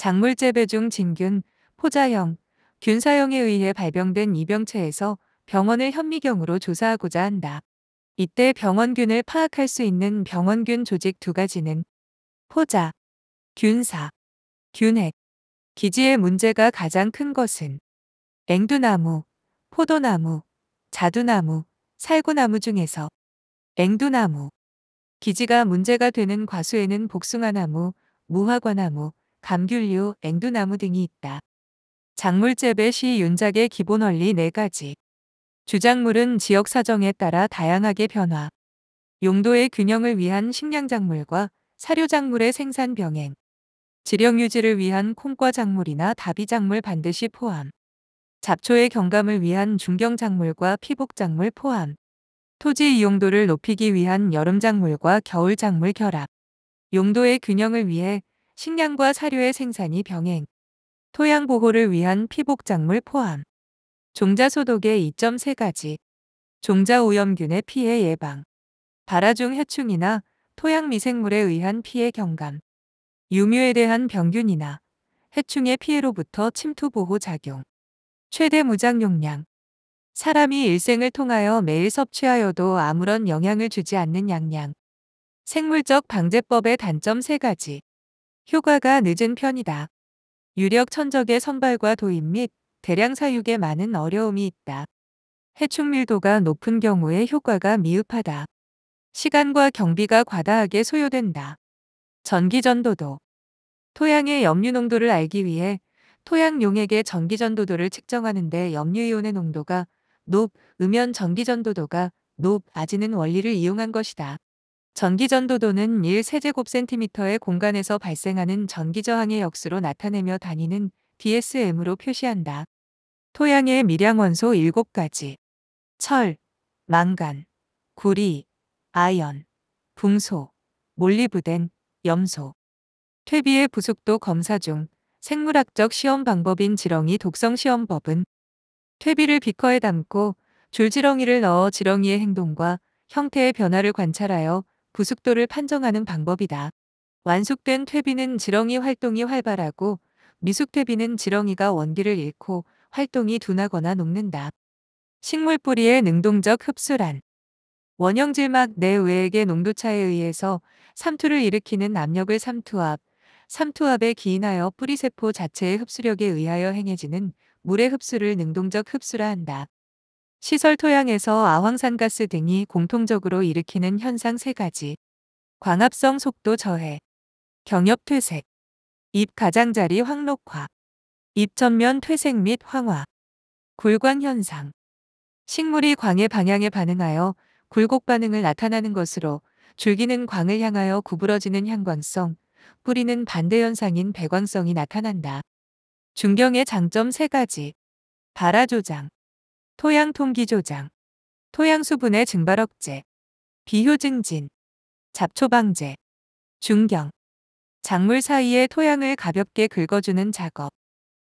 작물재배 중 진균, 포자형, 균사형에 의해 발병된 이병체에서 병원을 현미경으로 조사하고자 한다. 이때 병원균을 파악할 수 있는 병원균 조직 두 가지는 포자, 균사, 균핵. 기지의 문제가 가장 큰 것은 앵두나무, 포도나무, 자두나무, 살구나무 중에서 앵두나무. 기지가 문제가 되는 과수에는 복숭아나무, 무화과나무, 감귤류, 앵두나무 등이 있다. 작물재배 시 윤작의 기본 원리 4가지. 주작물은 지역 사정에 따라 다양하게 변화. 용도의 균형을 위한 식량작물과 사료작물의 생산 병행. 지력 유지를 위한 콩과 작물이나 다비작물 반드시 포함. 잡초의 경감을 위한 중경작물과 피복작물 포함. 토지 이용도를 높이기 위한 여름작물과 겨울작물 결합. 용도의 균형을 위해 식량과 사료의 생산이 병행. 토양 보호를 위한 피복작물 포함. 종자 소독의 이점 3가지. 종자 오염균의 피해 예방. 발화중 해충이나 토양 미생물에 의한 피해 경감. 유묘에 대한 병균이나 해충의 피해로부터 침투 보호 작용. 최대 무작 용량. 사람이 일생을 통하여 매일 섭취하여도 아무런 영향을 주지 않는 양량. 생물적 방제법의 단점 3가지. 효과가 늦은 편이다. 유력 천적의 선발과 도입 및 대량 사육에 많은 어려움이 있다. 해충 밀도가 높은 경우에 효과가 미흡하다. 시간과 경비가 과다하게 소요된다. 전기전도도. 토양의 염류 농도를 알기 위해 토양 용액의 전기전도도를 측정하는 데 염류이온의 농도가 높으면 전기전도도가 높아지는 원리를 이용한 것이다. 전기전도도는 1세제곱센티미터의 공간에서 발생하는 전기저항의 역수로 나타내며 단위는 DSM으로 표시한다. 토양의 미량원소 7가지. 철, 망간, 구리, 아연, 붕소, 몰리브덴, 염소. 퇴비의 부숙도 검사 중 생물학적 시험 방법인 지렁이 독성 시험법은 퇴비를 비커에 담고 줄지렁이를 넣어 지렁이의 행동과 형태의 변화를 관찰하여 부숙도를 판정하는 방법이다. 완숙된 퇴비는 지렁이 활동이 활발하고 미숙퇴비는 지렁이가 원기를 잃고 활동이 둔하거나 녹는다. 식물 뿌리의 능동적 흡수란. 원형질막 내외액의 농도차에 의해서 삼투를 일으키는 압력을 삼투압, 삼투압에 기인하여 뿌리세포 자체의 흡수력에 의하여 행해지는 물의 흡수를 능동적 흡수라 한다. 시설 토양에서 아황산가스 등이 공통적으로 일으키는 현상 3가지. 광합성 속도 저해, 경엽퇴색, 잎 가장자리 황록화, 잎 전면 퇴색 및 황화, 굴광현상. 식물이 광의 방향에 반응하여 굴곡 반응을 나타나는 것으로 줄기는 광을 향하여 구부러지는 향광성, 뿌리는 반대 현상인 배광성이 나타난다. 중경의 장점 3가지. 발화 조장, 토양 통기 조장, 토양 수분의 증발 억제, 비효 증진, 잡초 방제. 중경, 작물 사이에 토양을 가볍게 긁어주는 작업.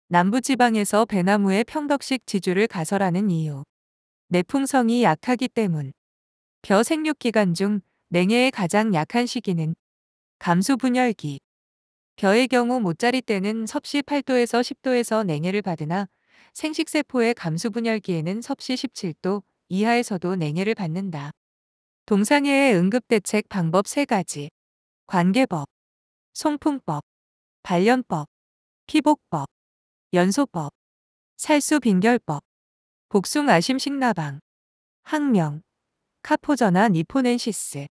남부지방에서 배나무의 평덕식 지주를 가설하는 이유. 내풍성이 약하기 때문. 벼 생육기간 중 냉해의 가장 약한 시기는 감수분열기. 벼의 경우 못자리 때는 섭씨 8도에서 10도에서 냉해를 받으나 생식세포의 감수분열기에는 섭씨 17도 이하에서도 냉해를 받는다. 동상해의 응급대책 방법 3가지. 관계법, 송풍법, 발연법, 피복법, 연소법, 살수빈결법, 복숭아심식나방, 학명, 카포저나 니포넨시스.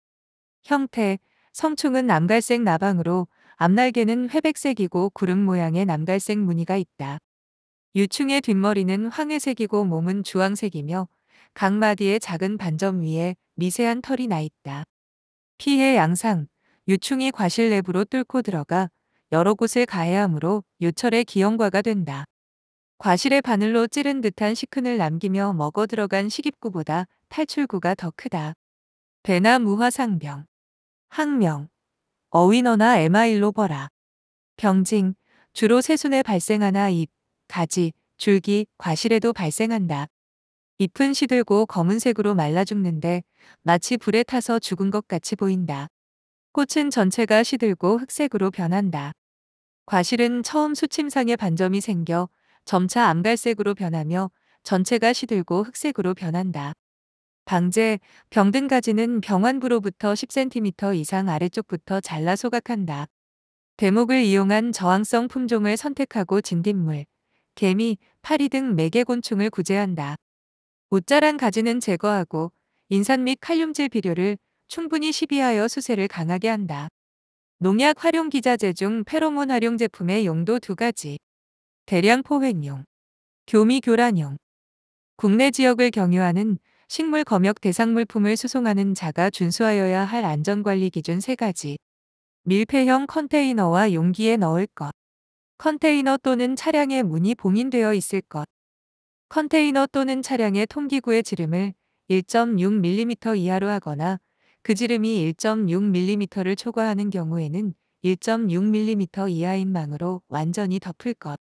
형태, 성충은 암갈색 나방으로 앞날개는 회백색이고 구름 모양의 남갈색 무늬가 있다. 유충의 뒷머리는 황회색이고 몸은 주황색이며 각 마디의 작은 반점 위에 미세한 털이 나 있다. 피해 양상, 유충이 과실 내부로 뚫고 들어가 여러 곳을 가해하므로 요철의 기형과가 된다. 과실의 바늘로 찌른 듯한 시큰을 남기며 먹어 들어간 식입구보다 탈출구가 더 크다. 배나 무화상병, 학명, 어위너나 에마일로버라. 병징, 주로 새순에 발생하나 잎, 가지, 줄기, 과실에도 발생한다. 잎은 시들고 검은색으로 말라 죽는데 마치 불에 타서 죽은 것 같이 보인다. 꽃은 전체가 시들고 흑색으로 변한다. 과실은 처음 수침상에 반점이 생겨 점차 암갈색으로 변하며 전체가 시들고 흑색으로 변한다. 방제, 병든 가지는 병환부로부터 10cm 이상 아래쪽부터 잘라 소각한다. 대목을 이용한 저항성 품종을 선택하고 진딧물, 개미, 파리 등 매개곤충을 구제한다. 옷자란 가지는 제거하고 인산 및 칼륨질 비료를 충분히 시비하여 수세를 강하게 한다. 농약 활용 기자재 중 페로몬 활용 제품의 용도 두 가지. 대량 포획용, 교미 교란용. 국내 지역을 경유하는 식물 검역 대상 물품을 수송하는 자가 준수하여야 할 안전관리 기준 세 가지. 밀폐형 컨테이너와 용기에 넣을 것. 컨테이너 또는 차량의 문이 봉인되어 있을 것. 컨테이너 또는 차량의 통기구의 지름을 1.6mm 이하로 하거나 그 지름이 1.6mm를 초과하는 경우에는 1.6mm 이하인 망으로 완전히 덮을 것.